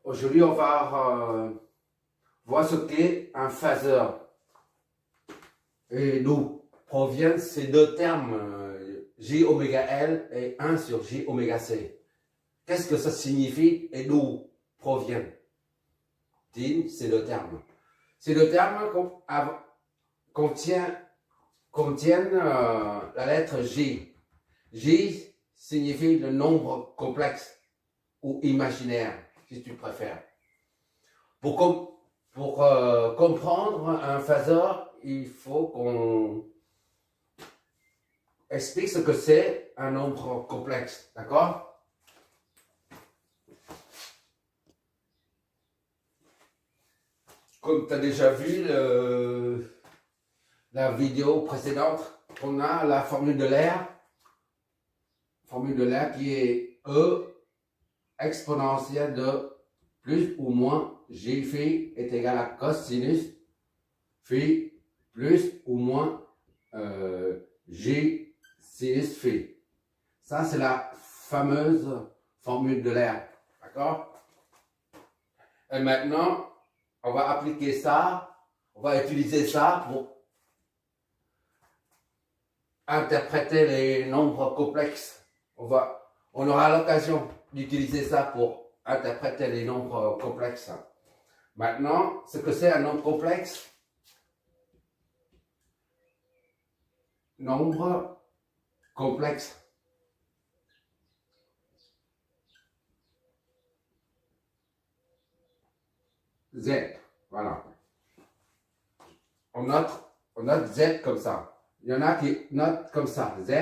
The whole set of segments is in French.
Aujourd'hui, on va voir ce qu'est un phaseur et d'où proviennent ces deux termes, J oméga L et 1 sur J oméga C. Qu'est-ce que ça signifie et d'où proviennent ces deux termes? Ces deux termes contiennent la lettre J. J signifie le nombre complexe ou imaginaire, si tu préfères. Pour comprendre un phaseur, il faut qu'on explique ce que c'est un nombre complexe, d'accord? Comme tu as déjà vu la vidéo précédente, on a la formule de l'air qui est E exponentielle de plus ou moins J phi est égal à cosinus phi plus ou moins J sinus phi. Ça, c'est la fameuse formule de l'air. D'accord? Et maintenant, on va appliquer ça, on va utiliser ça pour interpréter les nombres complexes. On aura l'occasion d'utiliser ça pour interpréter les nombres complexes. Maintenant, ce que c'est un nombre complexe? Nombre complexe. Z, voilà. On note Z comme ça. Il y en a qui notent comme ça, Z,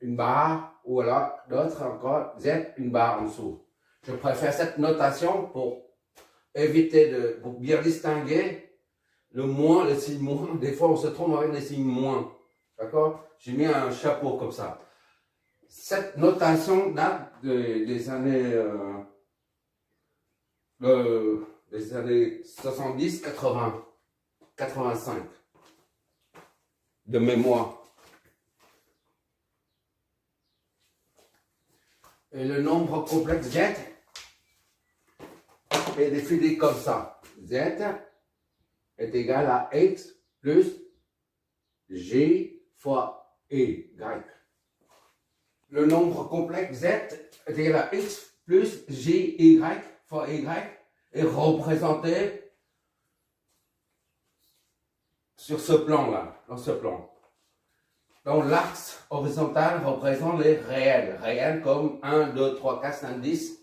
une barre, ou alors d'autres encore, Z, une barre en dessous. Je préfère cette notation pour éviter pour bien distinguer le moins, le signe moins. Des fois, on se trompe avec les signes moins. D'accord? J'ai mis un chapeau comme ça. Cette notation date des années 70, 80, 85 de mémoire. Et le nombre complexe Z est défini comme ça. Z est égal à X plus G fois Y. Le nombre complexe Z est égal à X plus GY fois Y est représenté sur ce plan-là, dans ce plan. Donc l'axe horizontal représente les réels. Réels comme 1, 2, 3, 4, 5, 10.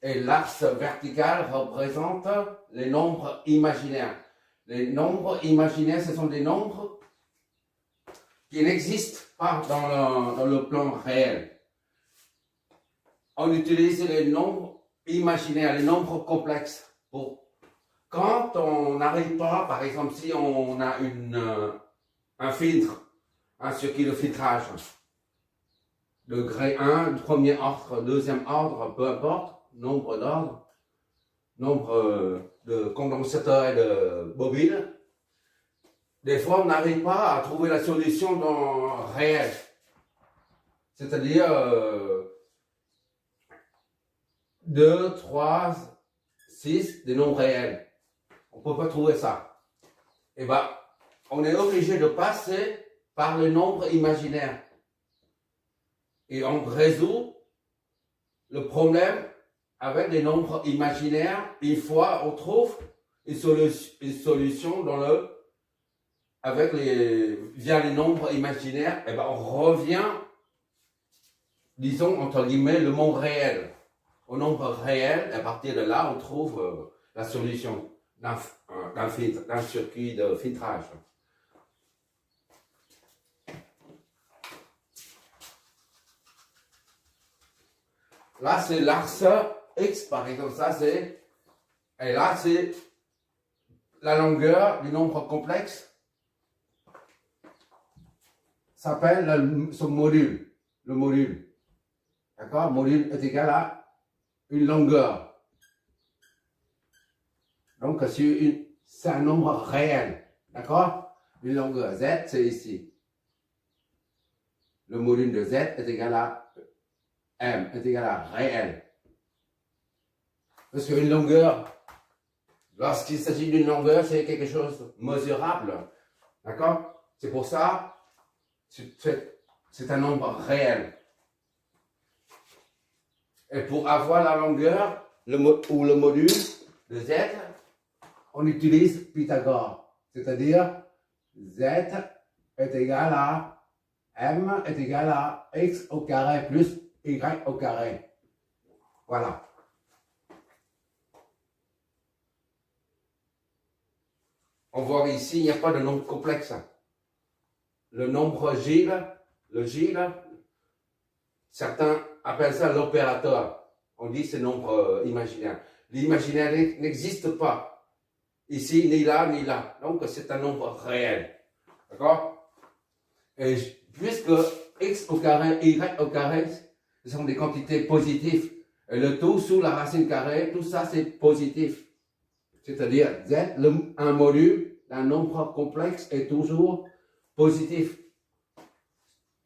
Et l'axe vertical représente les nombres imaginaires. Les nombres imaginaires, ce sont des nombres qui n'existent pas dans le plan réel. On utilise les nombres imaginaires, les nombres complexes. Quand on n'arrive pas, par exemple, si on a un filtre, un circuit de filtrage, degré 1, premier ordre, deuxième ordre, peu importe, nombre d'ordres, nombre de condensateurs et de bobines, des fois on n'arrive pas à trouver la solution dans réel. C'est-à-dire 2, 3, 6, des nombres réels. On ne peut pas trouver ça. Et bien, on est obligé de passer par les nombres imaginaires. Et on résout le problème avec les nombres imaginaires. Une fois on trouve une solution via les nombres imaginaires, et ben on revient, disons entre guillemets, le monde réel. Au nombre réel, à partir de là, on trouve la solution d'un circuit de filtrage. Là, c'est l'axe X, par exemple, et là, c'est la longueur du nombre complexe, s'appelle son module, le module. D'accord? Module est égal à une longueur. Donc, c'est un nombre réel. D'accord? Une longueur Z, c'est ici. Le module de Z est égal à M, est égal à réel. Parce qu'une longueur, lorsqu'il s'agit d'une longueur, c'est quelque chose de mesurable. D'accord? C'est pour ça, c'est un nombre réel. Et pour avoir la longueur ou le module de z, on utilise Pythagore. C'est-à-dire, z est égal à m est égal à x au carré plus y au carré. Voilà. On voit ici, il n'y a pas de nombre complexe. Le nombre Gilles, le Gilles, certains appellent ça l'opérateur. On dit c'est nombre imaginaire. L'imaginaire n'existe pas. Ici, ni là, ni là. Donc, c'est un nombre réel. D'accord? Et puisque x au carré, y au carré, ce sont des quantités positives. Et le tout sous la racine carrée, tout ça, c'est positif. C'est-à-dire, z, un module d'un nombre complexe est toujours positif,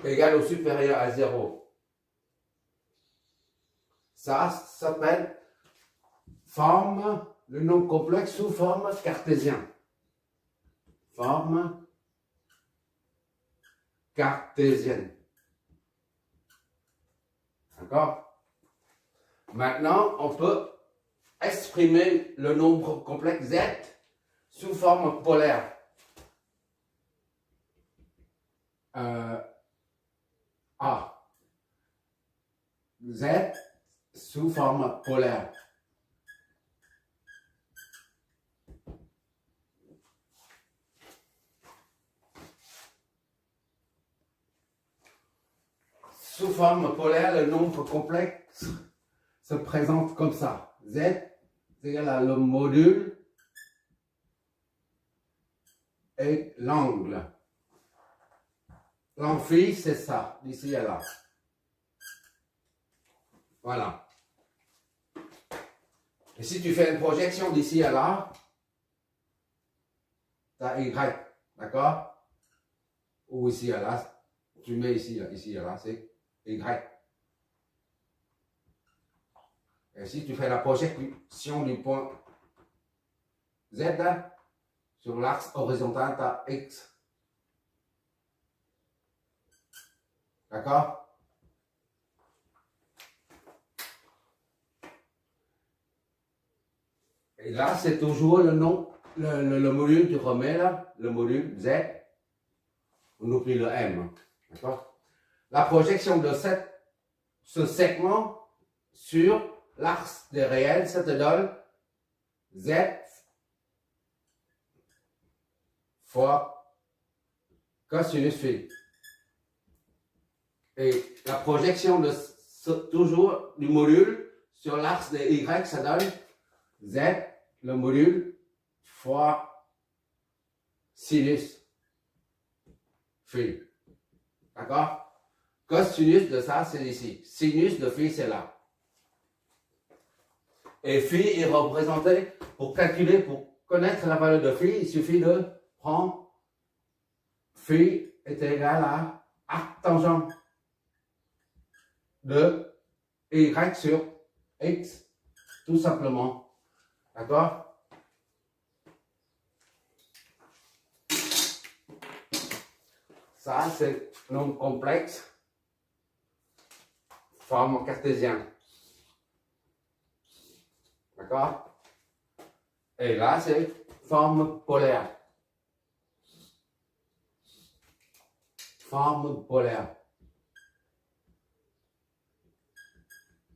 égal ou supérieur à 0. Ça s'appelle forme, le nombre complexe sous forme cartésienne. Forme cartésienne. D'accord? Maintenant, on peut exprimer le nombre complexe z sous forme polaire. A. Z sous forme polaire. Sous forme polaire, le nombre complexe se présente comme ça. Z est égal à le module et l'angle. L'amphi, c'est ça, d'ici à là. Voilà. Et si tu fais une projection d'ici à là, tu as Y, d'accord? Ou ici à là, tu mets ici à là, c'est Y. Et si tu fais la projection du point Z, sur l'axe horizontal, tu as X. D'accord? Et là, c'est toujours le nom, le module, tu remets là, le module Z, on oublie le M. D'accord? La projection de ce segment sur l'axe des réels, ça te donne Z fois cosinus phi. Et la projection de toujours du module sur l'axe des Y, ça donne Z, le module, fois sinus phi. D'accord? Cosinus de ça, c'est ici. Sinus de phi, c'est là. Et phi est représenté, pour calculer, pour connaître la valeur de phi, il suffit de prendre phi est égal à arc tangent de y sur x, tout simplement. D'accord? Ça, c'est nombre complexe, forme cartésienne. D'accord? Et là, c'est forme polaire. Forme polaire.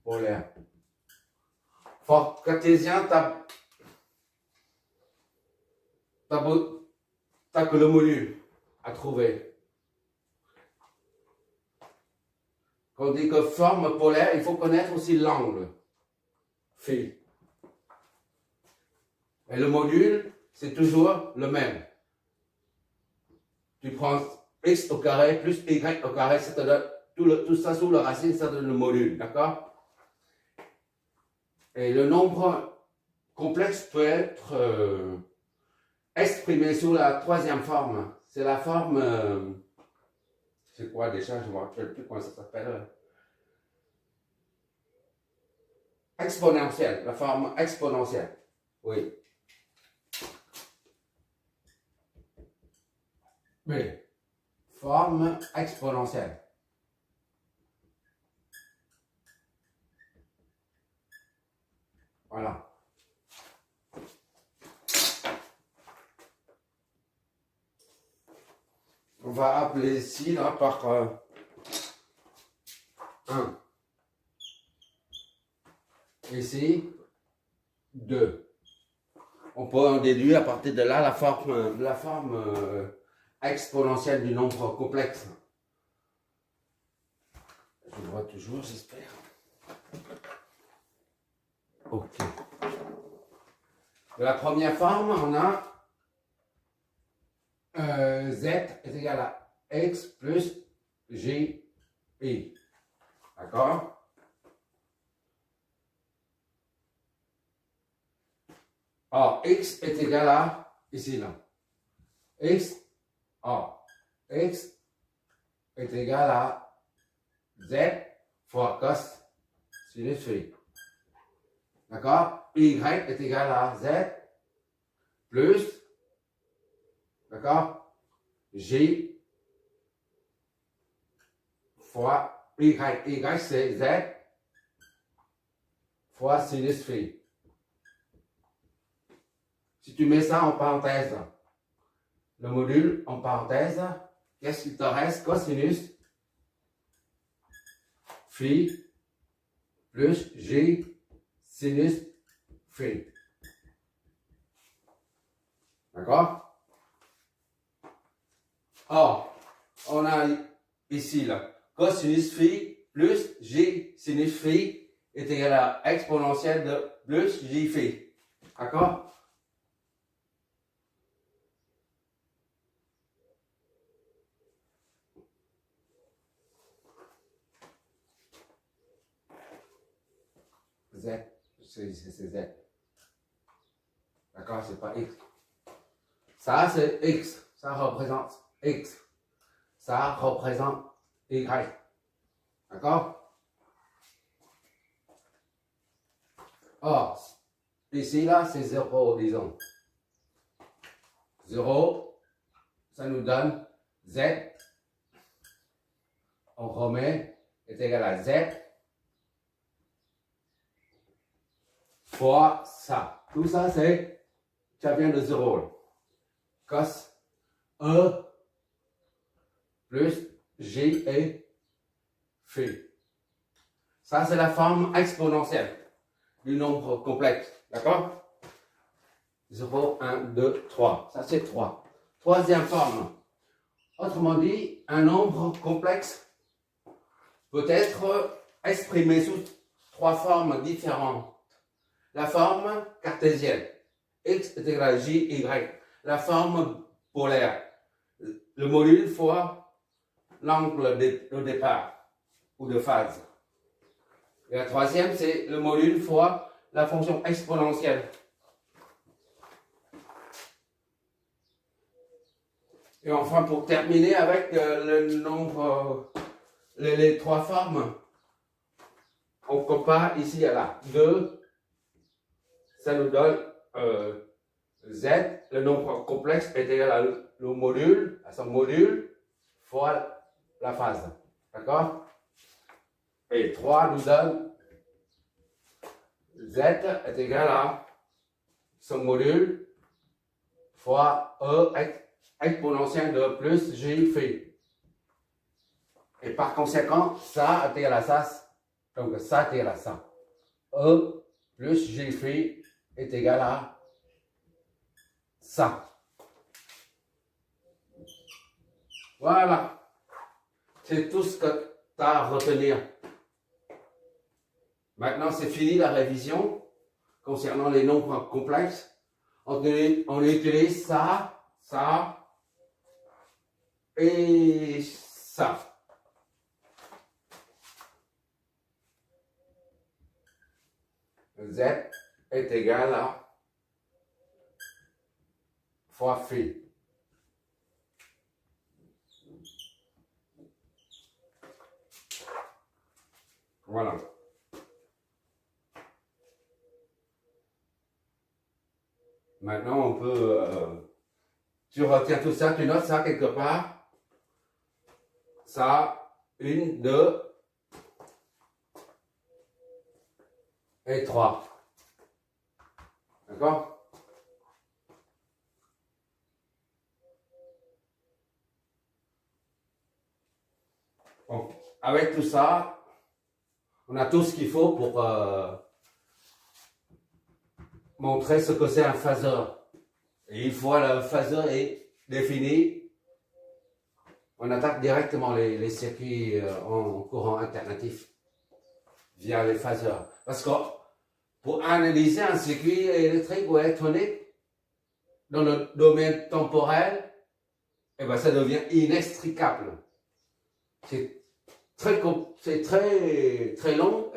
Polaire. Forme cartésien, t'as que le module à trouver. Quand on dit que forme polaire, il faut connaître aussi l'angle. Phi. Et le module, c'est toujours le même. Tu prends x au carré plus y au carré, ça te donne tout ça sous la racine, ça donne le module, d'accord? Et le nombre complexe peut être exprimé sous la troisième forme. C'est la forme... c'est quoi déjà? Je ne me rappelle plus comment ça s'appelle. exponentielle, la forme exponentielle. Oui. Oui. Forme exponentielle. Voilà. On va appeler ici là par 1. Ici, 2. On peut en déduire à partir de là la forme exponentielle du nombre complexe. Je vois toujours, j'espère. Ok. De la première forme, on a z est égal à x plus g i. D'accord? Alors, x est égal à, ici, là. X est égal à z fois cos sinus phi. D'accord? Y est égal à z plus, d'accord? J fois y. Y c'est z fois sinus phi. Si tu mets ça en parenthèse, le module en parenthèse, qu'est-ce qu'il te reste? Cosinus phi plus J sinus phi. D'accord? Or, on a ici là, cosinus phi plus J sinus phi est égal à exponentielle de plus J phi. D'accord? Z, c'est Z. D'accord? C'est pas X. Ça, c'est X. Ça représente X. Ça représente Y. D'accord? Or, ici, là, c'est 0, disons. 0, ça nous donne Z. On remet, est égal à Z fois ça. Tout ça, ça vient de 0. Cos E plus G et phi. Ça, c'est la forme exponentielle du nombre complexe. D'accord? 0, 1, 2, 3. Ça, c'est 3. Troisième forme. Autrement dit, un nombre complexe peut être exprimé sous 3 formes différentes. La forme cartésienne, x est égal à j, y. La forme polaire, le module fois l'angle de départ ou de phase. Et la troisième, c'est le module fois la fonction exponentielle. Et enfin, pour terminer avec le nombre, les 3 formes, on compare ici à là. 2, ça nous donne Z, le nombre complexe est égal à le module, à son module, fois la phase. D'accord? Et 3 nous donne Z est égal à son module fois E exponentielle de plus J phi. Et par conséquent, ça est égal à ça. Donc ça est égal à ça. E plus J phi est égal à ça. Voilà. C'est tout ce que tu as à retenir. Maintenant, c'est fini la révision concernant les nombres complexes. On utilise ça, ça et ça. Z est égal à fois phi. Voilà. Maintenant, on peut... tu retiens tout ça, tu notes ça quelque part. Ça, 1, 2 et 3. D'accord? Bon, avec tout ça, on a tout ce qu'il faut pour montrer ce que c'est un phaseur. Et une fois le phaseur est défini, on attaque directement les circuits en courant alternatif via les phaseurs. Parce que pour analyser un circuit électrique ou électronique dans le domaine temporel, eh ben, ça devient inextricable. C'est très long.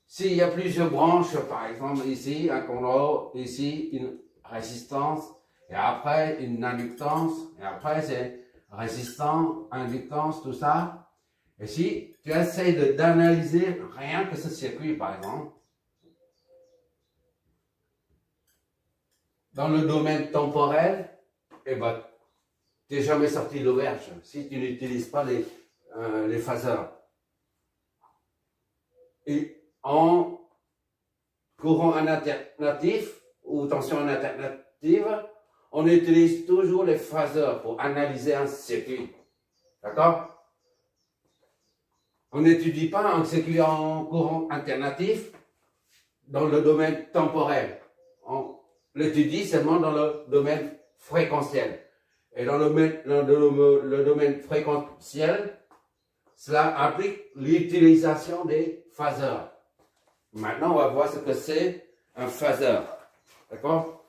S'il y a plusieurs branches, par exemple ici, un contrôle, ici une résistance, et après une inductance, et après c'est résistance, inductance, tout ça. Et si tu essaies d'analyser rien que ce circuit, par exemple, dans le domaine temporel, eh ben, tu n'es jamais sorti de l'auberge si tu n'utilises pas les phaseurs. Et en courant alternatif ou tension alternative, on utilise toujours les phaseurs pour analyser un circuit. D'accord? On n'étudie pas un circuit en courant alternatif dans le domaine temporel. On l'étudie seulement dans le domaine fréquentiel. Et dans le domaine fréquentiel, cela implique l'utilisation des phaseurs. Maintenant, on va voir ce que c'est un phaseur. D'accord?